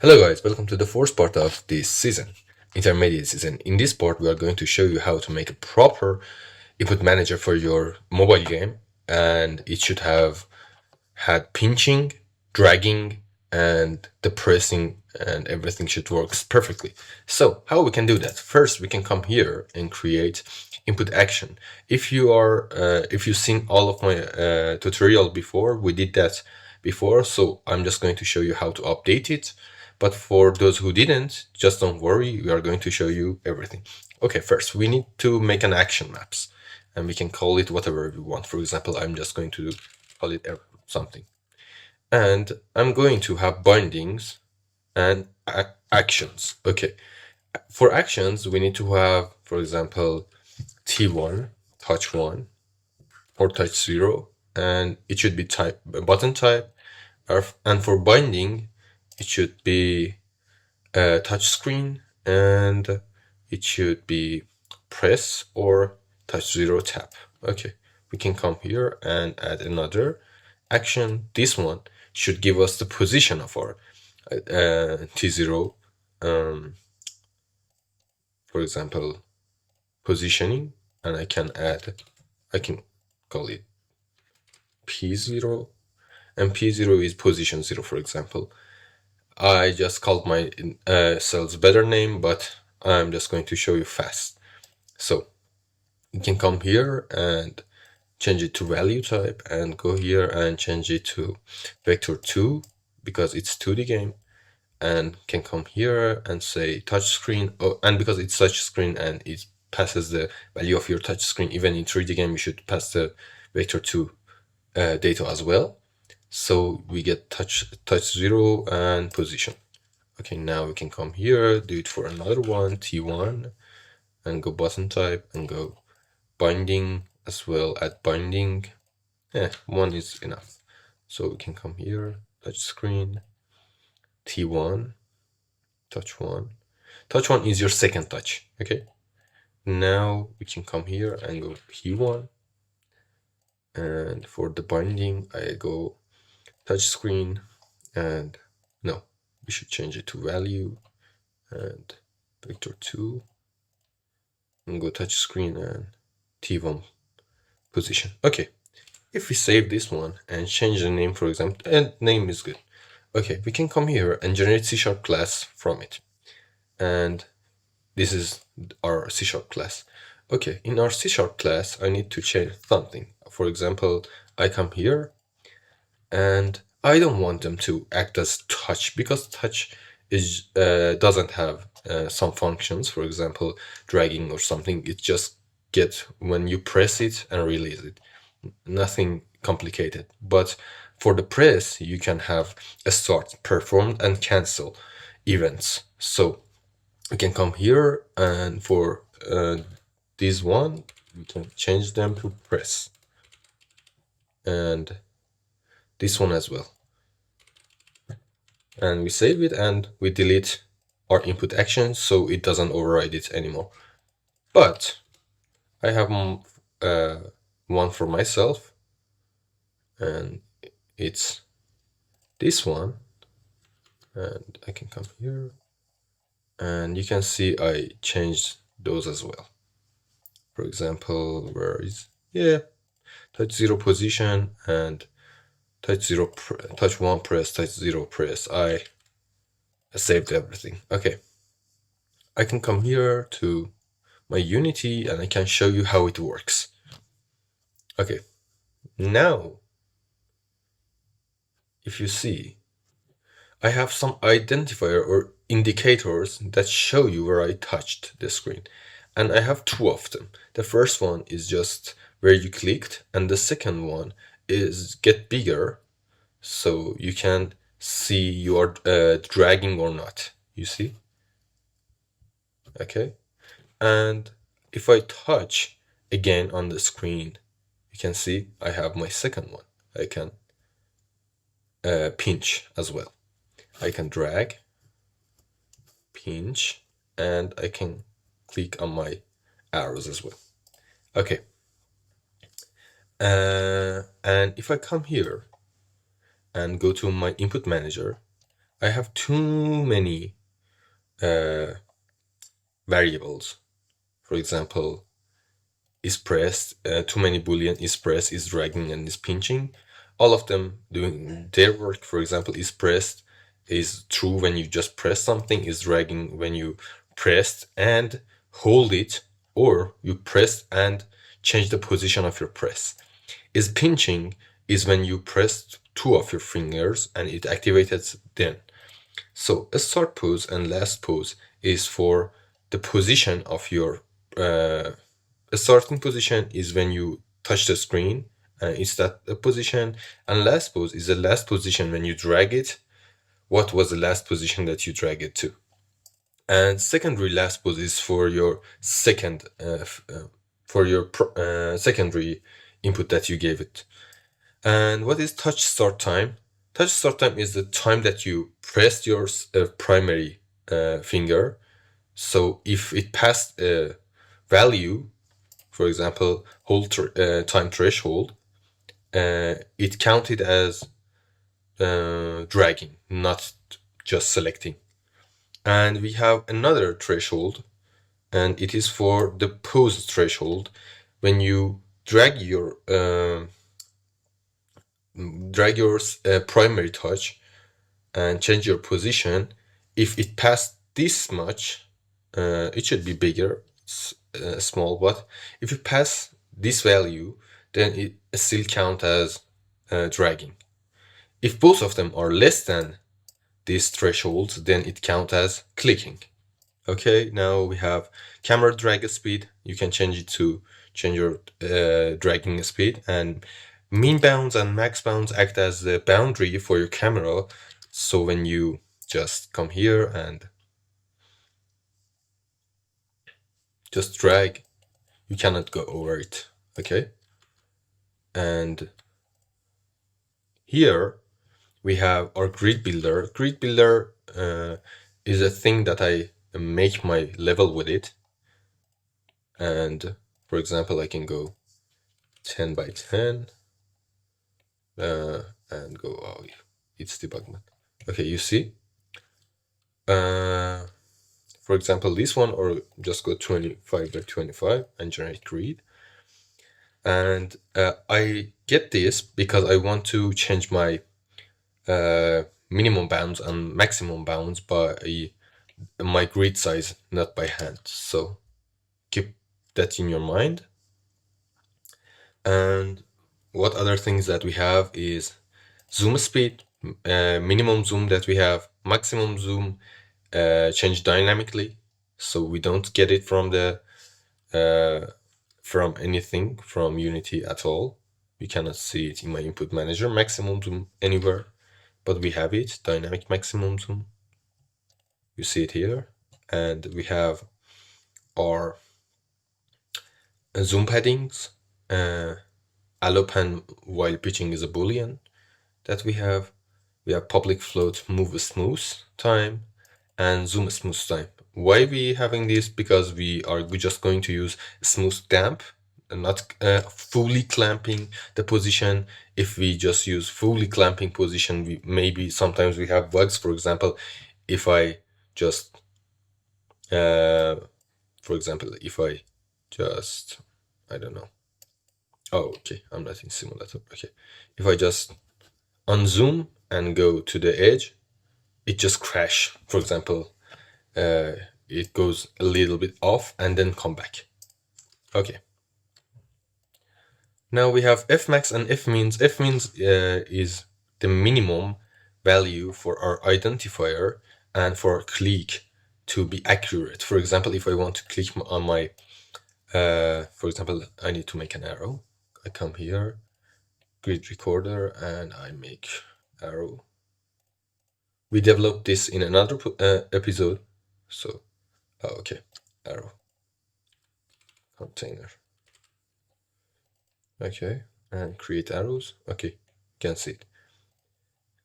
Hello guys, welcome to the fourth part of this season, intermediate season. In this part, we are going to show you how to make a proper input manager for your mobile game, and it should have had pinching, dragging, and the pressing, and everything should work perfectly. So how we can do that? First, we can come here and create input action. If you've seen all of my tutorial before, we did that before, so I'm just going to show you how to update it. But for those who didn't, just don't worry, we are going to show you everything. Okay, first we need to make an action maps, and we can call it whatever we want. For example, I'm just going to call it something. And I'm going to have bindings and actions. Okay, for actions, we need to have, for example, T1, touch 1, or touch 0, and it should be type button type. And for binding, it should be touch screen, and it should be press or touch 0 tap. Okay, we can come here and add another action. This one should give us the position of our T0, for example, positioning, and I can call it P0, and P0 is position 0, for example. I just called my cells better name, but I'm just going to show you fast. So you can come here and change it to value type, and go here and change it to vector 2 because it's 2D game, and can come here and say touch screen. Oh, and because it's touch screen and it passes the value of your touch screen, even in 3D game you should pass the vector 2 data as well. So we get touch 0 and position. Okay, now we can come here, do it for another one, T1, and go button type and go binding as well. Add binding. One is enough. So we can come here, touch screen, T1, touch 1. Touch 1 is your second touch. Okay. Now we can come here and go P1. And for the binding, I go touch screen, and no, we should change it to value and vector 2, and go touch screen and T1 position. Okay, if we save this one and change the name, for example, and name is good. Okay, we can come here and generate C# class from it. And this is our C# class. Okay, in our C# class, I need to change something. For example, I come here and I don't want them to act as touch, because touch is doesn't have some functions. For example, dragging or something. It just gets when you press it and release it. Nothing complicated. But for the press, you can have a start, perform, and cancel events. So we can come here, and for this one, we can change them to press, and this one as well. And we save it and we delete our input action so it doesn't override it anymore. But I have one for myself, and it's this one, and I can come here and you can see I changed those as well. For example, where is, touch 0 position and touch 1 press, touch 0 press. I saved everything. Okay, I can come here to my Unity and I can show you how it works. Okay, now if you see, I have some identifier or indicators that show you where I touched the screen, and I have two of them. The first one is just where you clicked, and the second one is get bigger, so you can see you are dragging or not. You see? Okay. And if I touch again on the screen, you can see I have my second one. I can pinch as well. I can drag, pinch, and I can click on my arrows as well. Okay. And if I come here and go to my input manager, I have too many variables. For example, is pressed, too many boolean is pressed, is dragging, and is pinching. All of them doing their work. For example, is pressed is true when you just press something, is dragging when you pressed and hold it, or you pressed and change the position of your press. Is pinching is when you pressed two of your fingers and it activated then. So a start pose and last pose is for the position of your a starting position is when you touch the screen, it's that a position, and last pose is the last position when you drag it. What was the last position that you drag it to? And secondary last pose is for your secondary input that you gave it. And what is touch start time? Touch start time is the time that you pressed your primary finger. So if it passed a value, for example, hold time threshold, it counted as dragging, not just selecting. And we have another threshold, and it is for the pose threshold. When you drag your primary touch and change your position, if it passed this much, it should be bigger, small, but if you pass this value, then it still count as dragging. If both of them are less than these thresholds, then it count as clicking. Okay, now we have camera drag speed. You can change it to change your dragging speed, and min bounds and max bounds act as the boundary for your camera. So when you just come here and just drag, you cannot go over it. Okay, and here we have our grid builder. Grid builder is a thing that I make my level with it. And for example, I can go 10 by 10 and go, oh, it's debugment. Okay, you see? For example, this one, or just go 25 by 25 and generate grid. And I get this because I want to change my minimum bounds and maximum bounds by my grid size, not by hand. So keep that in your mind. And what other things that we have is zoom speed, minimum zoom that we have, maximum zoom change dynamically, so we don't get it from the from anything from Unity at all. We cannot see it in my input manager, maximum zoom anywhere, but we have it, dynamic maximum zoom. You see it here. And we have our zoom paddings, allow pan while pitching is a boolean that we have. We have public float move smooth time and zoom smooth time. Why we having this? Because we are just going to use smooth damp and not fully clamping the position. If we just use fully clamping position, we maybe sometimes we have bugs. For example, if I just for example, if I just, I don't know. Oh, okay, I'm not in simulator. Okay, if I just unzoom and go to the edge, it just crash. For example, it goes a little bit off and then come back. Okay. Now we have fmax and fmins. Fmins is the minimum value for our identifier and for our click to be accurate. For example, if I want to click on my, for example, I need to make an arrow. I come here, grid recorder, and I make arrow. We developed this in another episode. So, okay, arrow container. Okay, and create arrows. Okay, you can see it.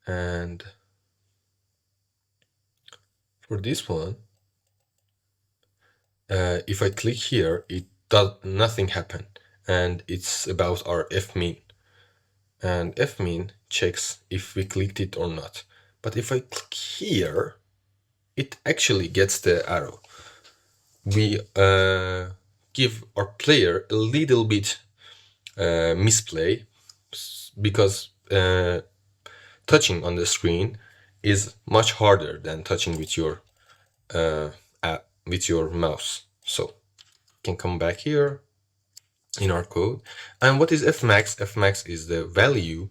And for this one, if I click here, it does nothing happen, and it's about our fmin. And fmin checks if we clicked it or not. But if I click here, it actually gets the arrow. We give our player a little bit misplay because touching on the screen is much harder than touching with your mouse. So you can come back here in our code. And what is fmax? Fmax is the value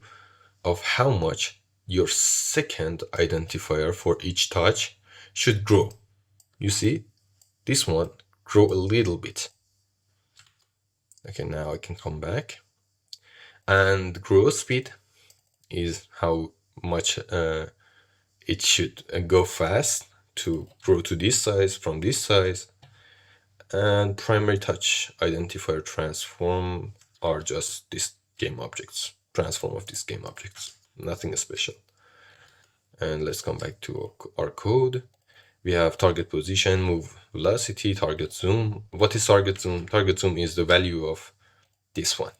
of how much your second identifier for each touch should grow. You see, this one grow a little bit. Okay, now I can come back. And growth speed is how much it should go fast to grow to this size from this size. And primary touch identifier transform are just these game objects, transform of these game objects, nothing special. And let's come back to our code. We have target position, move velocity, target zoom. What is target zoom? Target zoom is the value of this one,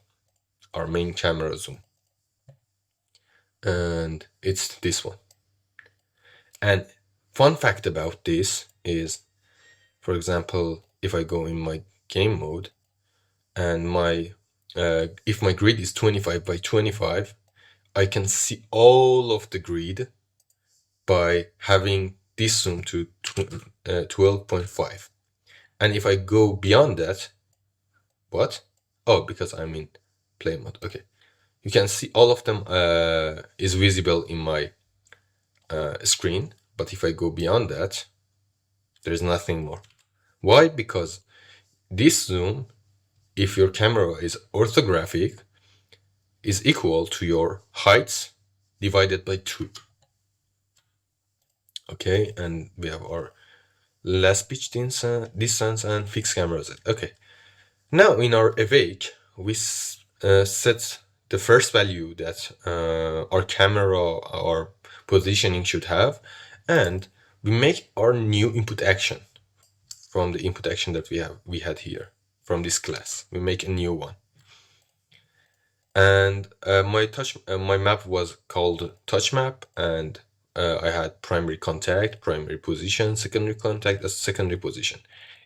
our main camera zoom. And it's this one. And fun fact about this is, for example, if I go in my game mode and if my grid is 25 by 25, I can see all of the grid by having this zoom to 12.5. And if I go beyond that, what? Oh, because I'm in play mode. Okay. You can see all of them is visible in my screen. But if I go beyond that, there's nothing more. Why? Because this zoom, if your camera is orthographic, is equal to your height divided by 2. Okay, and we have our last pitch distance and fixed camera Z. Okay, now in our awake, we set the first value that our camera or positioning should have, and we make our new input action from the input action that we had here from this class. We make a new one. And my map was called touch map, and I had primary contact, primary position, secondary contact as secondary position.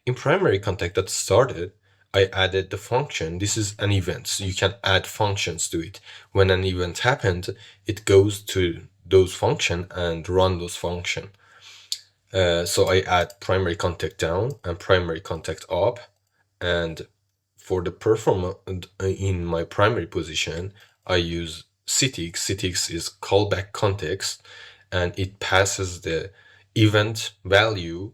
In primary contact that started, I added the function. This is an event, so you can add functions to it. When an event happened, it goes to those function and run those function. So I add primary contact down and primary contact up, and for the performance in my primary position, I use ctx. Ctx is callback context, and it passes the event value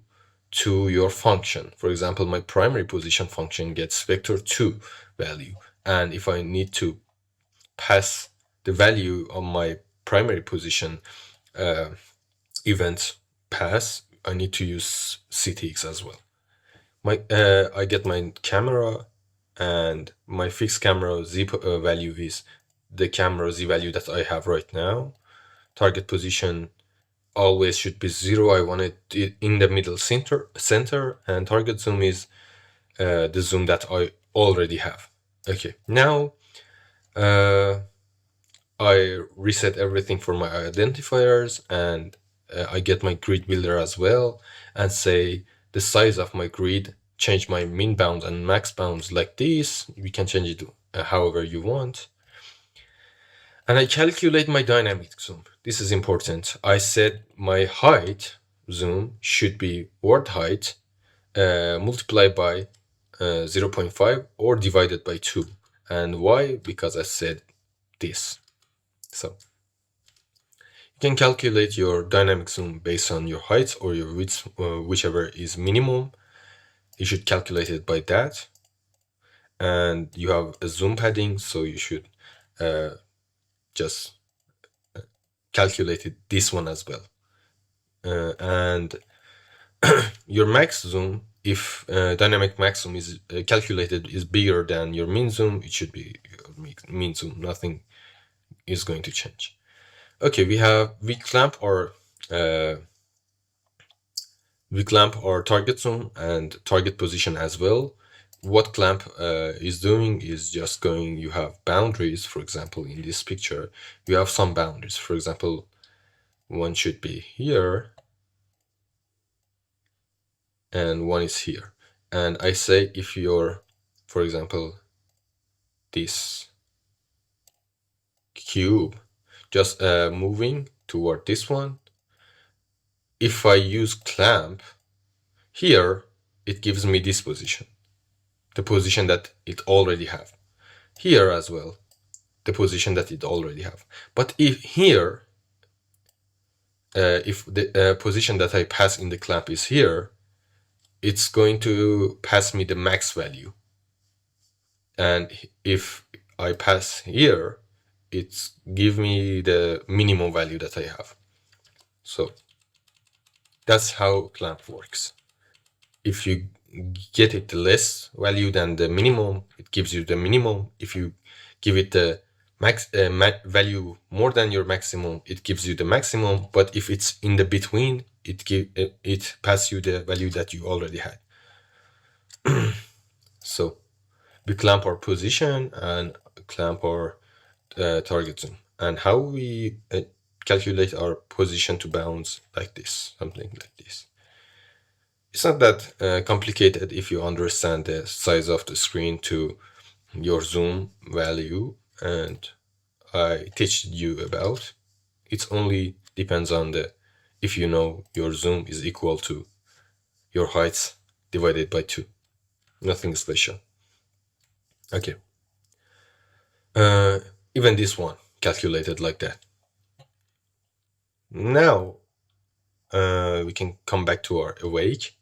to your function. For example, my primary position function gets vector2 value, and if I need to pass the value of my primary position event pass, I need to use ctx as well. I get my camera, and my fixed camera z value is the camera z value that I have right now. Target position always should be 0. I want it in the middle center, and target zoom is the zoom that I already have. Okay, now I reset everything for my identifiers, and I get my grid builder as well, and say the size of my grid, change my min bounds and max bounds like this. You can change it however you want. And I calculate my dynamic zoom. This is important. I said my height zoom should be word height multiplied by 0.5 or divided by 2. And why? Because I said this. So you can calculate your dynamic zoom based on your height or your width, whichever is minimum. You should calculate it by that. And you have a zoom padding, so you should just calculate it, this one as well. And your max zoom, if dynamic max zoom is calculated is bigger than your min zoom, it should be your min zoom. Nothing is going to change. Okay, we clamp our target zoom and target position as well. What clamp is doing is just going, you have boundaries. For example, in this picture, you have some boundaries. For example, one should be here, and one is here. And I say if you're, for example, this cube just moving toward this one, if I use clamp here, it gives me this position, the position that it already have. Here as well, the position that it already have. But if here, if the position that I pass in the clamp is here, it's going to pass me the max value. And if I pass here, it's give me the minimum value that I have. So that's how clamp works. If you get it less value than the minimum, it gives you the minimum. If you give it the max value more than your maximum, it gives you the maximum. But if it's in the between, it passes you the value that you already had. So we clamp our position and clamp our target zoom. And how we calculate our position to bounds like this, something like this. It's not that complicated if you understand the size of the screen to your zoom value, and I teach you about. It only depends on if you know your zoom is equal to your height divided by 2. Nothing special. Okay. Even this one calculated like that. Now we can come back to our awake,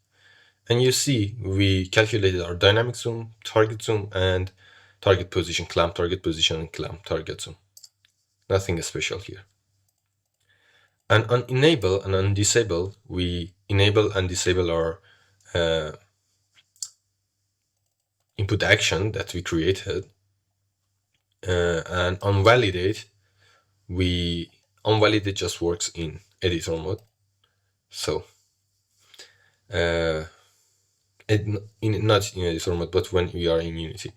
and you see we calculated our dynamic zoom, target zoom, and target position, clamp target position, and clamp target zoom. Nothing special here. And on enable and on disable, we enable and disable our input action that we created. And on validate, unvalidate just works in editor mode. So not in editor mode, but when we are in Unity,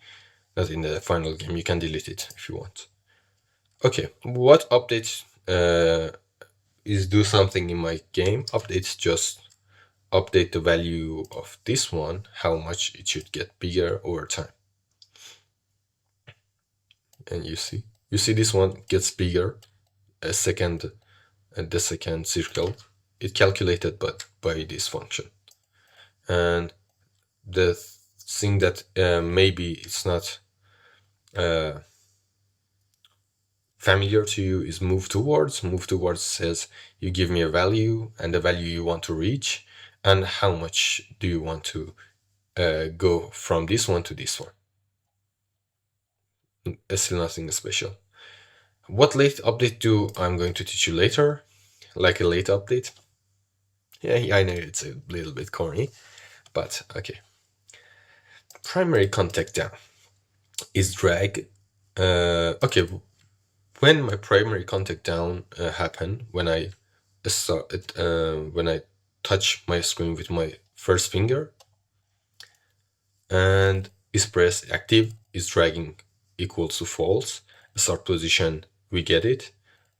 not in the final game, you can delete it if you want. Okay, what updates is do something in my game? Updates just update the value of this one, how much it should get bigger over time. And you see this one gets bigger the second circle. It calculated but by this function. And the thing that maybe it's not familiar to you is move towards. Move towards says you give me a value and the value you want to reach, and how much do you want to go from this one to this one. It's still nothing special. What late update do I'm going to teach you later, like a late update. Yeah, I know it's a little bit corny, but okay. Primary contact down is drag. Okay, when my primary contact down happen, when I touch my screen with my first finger, and is press active, is dragging equals to false. Start position, we get it.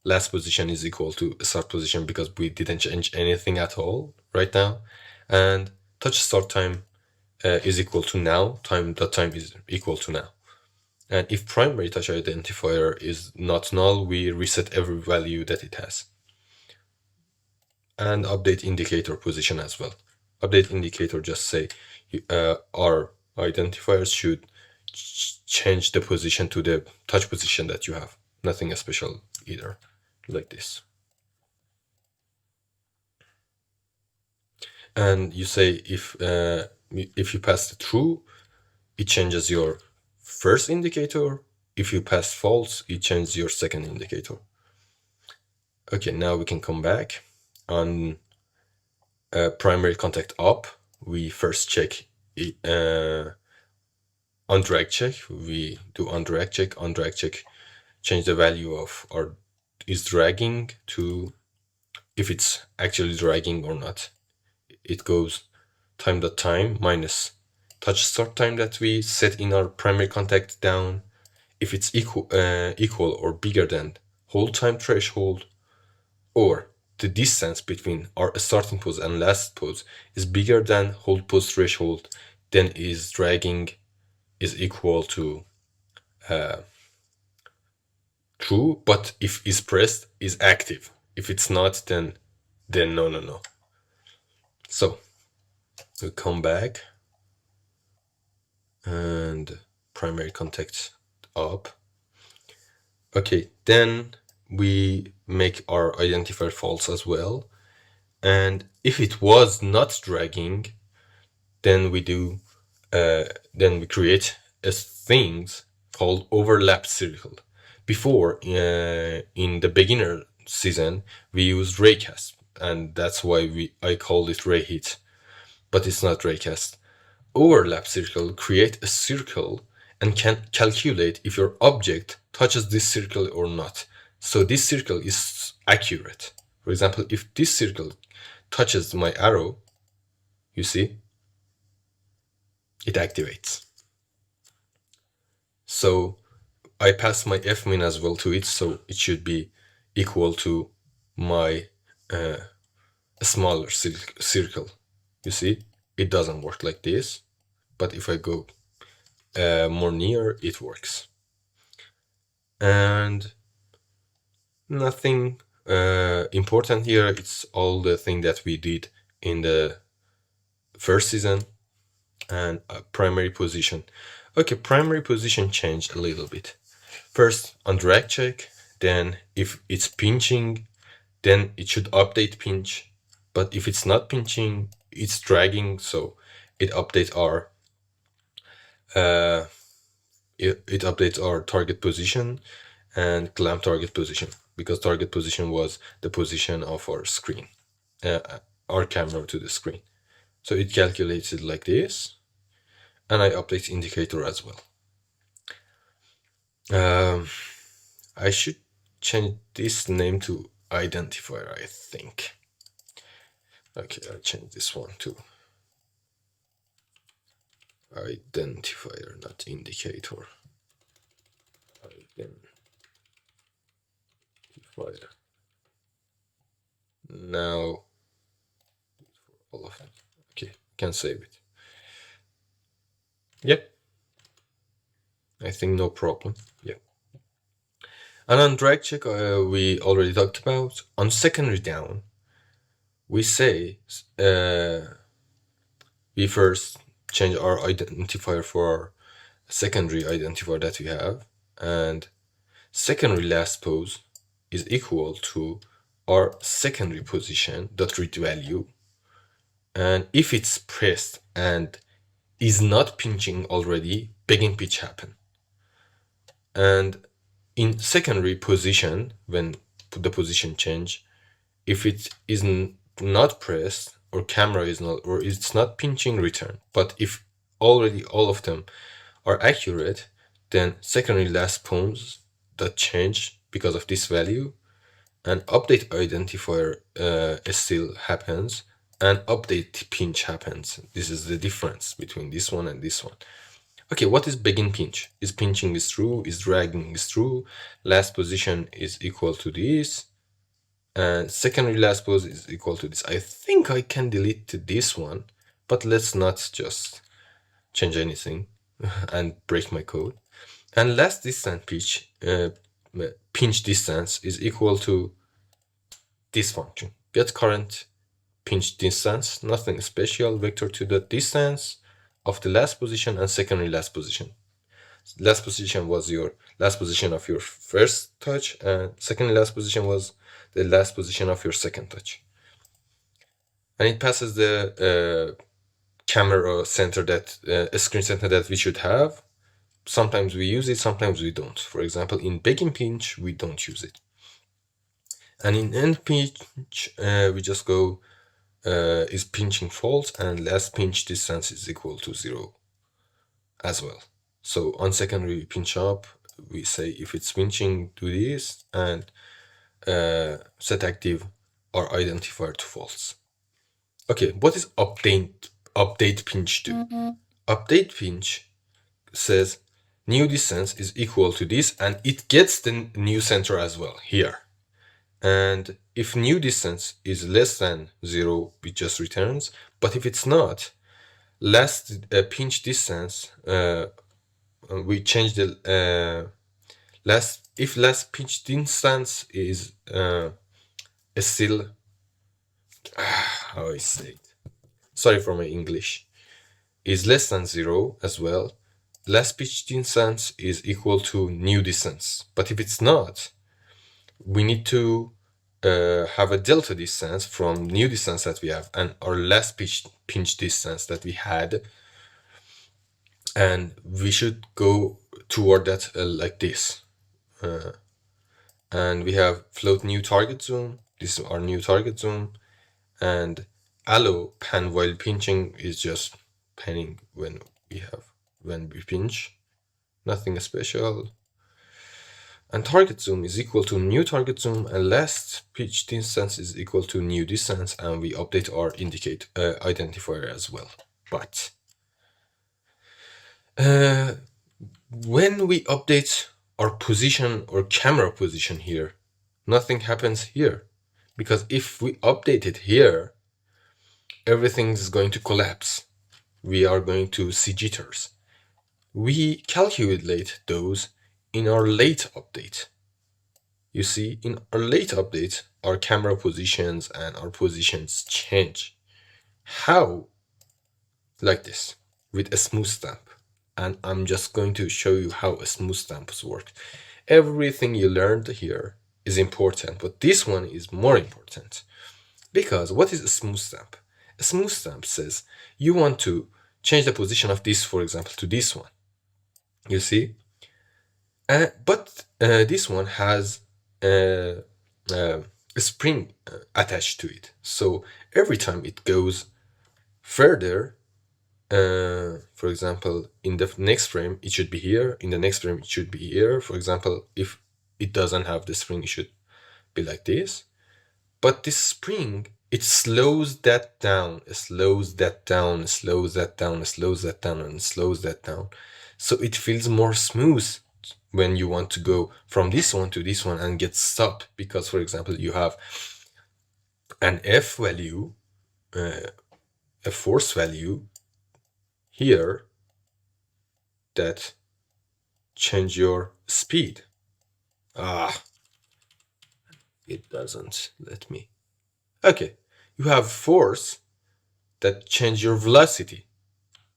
Last position is equal to start position because we didn't change anything at all right now. And touch start time is equal to now. Time is equal to now. And if primary touch identifier is not null, we reset every value that it has. And update indicator position as well. Update indicator just say our identifiers should change the position to the touch position that you have. Nothing special either, like this. And you say if you pass the true, it changes your first indicator. If you pass false, it changes your second indicator. Okay, now we can come back on primary contact up. We first check on drag check. We do on drag check, change the value of our is dragging to if it's actually dragging or not. It goes time.time minus touch start time that we set in our primary contact down. If it's equal or bigger than hold time threshold, or the distance between our starting pose and last pose is bigger than hold pose threshold, then is dragging is equal to true, but if is pressed is active. If it's not, then no. So we come back and primary contact up. Okay, then we make our identifier false as well. And if it was not dragging, then we create a things called overlap circle. Before, in the beginner season, we used raycast, and that's why I called it ray hit, but it's not raycast. Overlap circle create a circle and can calculate if your object touches this circle or not. So this circle is accurate. For example, if this circle touches my arrow, you see, it activates. So I pass my fmin as well to it, so it should be equal to my smaller circle. You see, it doesn't work like this, but if I go more near, it works. And nothing important here. It's all the thing that we did in the first season. And primary position. Okay, primary position changed a little bit. First on drag check, then if it's pinching, then it should update pinch. But if it's not pinching, it's dragging, so it updates our it updates our target position and clamp target position, because target position was the position of our screen, our camera to the screen. So it calculates it like this, and I update indicator as well. I should change this name to identifier, I think. Okay, I'll change this one to identifier, not indicator. Identifier. Now, all of them. Okay, can save it. Yep. I think no problem. Yep. And on drag check, we already talked about. On secondary down, we say we first change our identifier for our secondary identifier that we have, and secondary last pose is equal to our secondary position dot read value, and if it's pressed and is not pinching already, begin pitch happen. And in secondary position, when the position change, if it is not pressed or camera is not, or it's not pinching, return. But if already all of them are accurate, then secondary last pose that change because of this value, and update identifier still happens, and update pinch happens. This is the difference between this one and this one. Okay, what is begin pinch? Is pinching is true, is dragging is true, last position is equal to this, and secondary last pose is equal to this. I think I can delete this one, but let's not just change anything and break my code. And last distance pinch distance is equal to this function. Get current pinch distance, nothing special, vector to the distance of the last position and secondary last position. Last position was your last position of your first touch, and second last position was the last position of your second touch. And it passes the camera center that screen center that we should have. Sometimes we use it, sometimes we don't. For example, in begin pinch, we don't use it. And in end pinch, we just go is pinching false, and last pinch distance is equal to 0 as well. So on secondary pinch up, we say if it's pinching, do this, and set active our identifier to false. Okay, what is update pinch do? Update pinch says new distance is equal to this, and it gets the new center as well here. And if new distance is less than 0, it just returns. But if it's not, last pinch distance, we change the last pinch distance is still how I say it. Sorry for my English. Is less than 0 as well. Last pinch distance is equal to new distance. But if it's not, we need to have a delta distance from new distance that we have and our last pinch distance that we had, and we should go toward that like this. And we have float new target zoom. This is our new target zoom, and allow pan while pinching is just panning when we pinch, nothing special. And target zoom is equal to new target zoom, and last pitch distance is equal to new distance, and we update our indicate identifier as well. But when we update our position or camera position here, nothing happens here, because if we update it here, everything is going to collapse. We are going to see jitters. We calculate those in our late update. You see, in our late update, our camera positions and our positions change. How? Like this, with a smooth stamp. And I'm just going to show you how a smooth stamps work. Everything you learned here is important, but this one is more important. Because what is a smooth stamp? A smooth stamp says you want to change the position of this, for example, to this one. You see? But this one has a spring attached to it. So every time it goes further, for example, in the next frame, it should be here. In the next frame, it should be here. For example, if it doesn't have the spring, it should be like this. But this spring, it slows that down, it slows that down, it slows that down, it slows that down, and it slows that down. So it feels more smooth when you want to go from this one to this one and get stopped. Because, for example, you have an F value, a force value here that change your speed. It doesn't let me. Okay, you have force that change your velocity,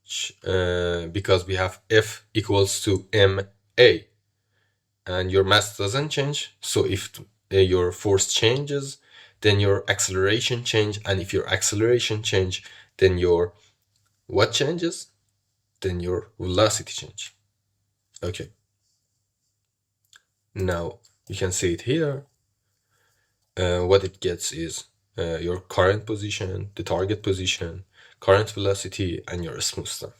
because we have F equals to ma, and your mass doesn't change. So if your force changes, then your acceleration change, and if your acceleration change, then your what changes? Then your velocity change. Okay. Now you can see it here. What it gets is your current position, the target position, current velocity, and your smooth stamp.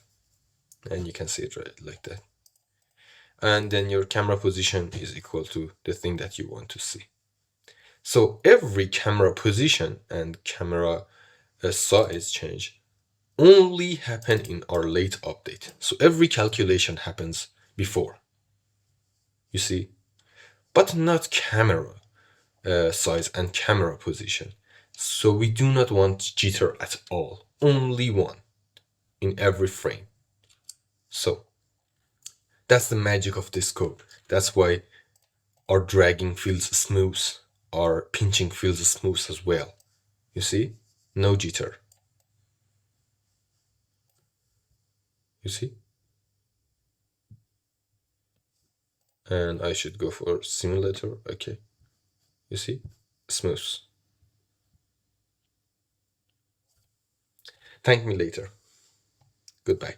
And you can see it right like that. And then your camera position is equal to the thing that you want to see. So every camera position and camera size change only happen in our late update. So every calculation happens before, you see, but not camera size and camera position. So we do not want jitter at all, only one in every frame. So that's the magic of this code. That's why our dragging feels smooth, our pinching feels smooth as well. You see? No jitter. You see? And I should go for simulator. Okay. You see? Smooth. Thank me later. Goodbye.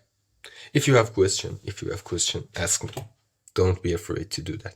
If you have question, ask me. Don't be afraid to do that.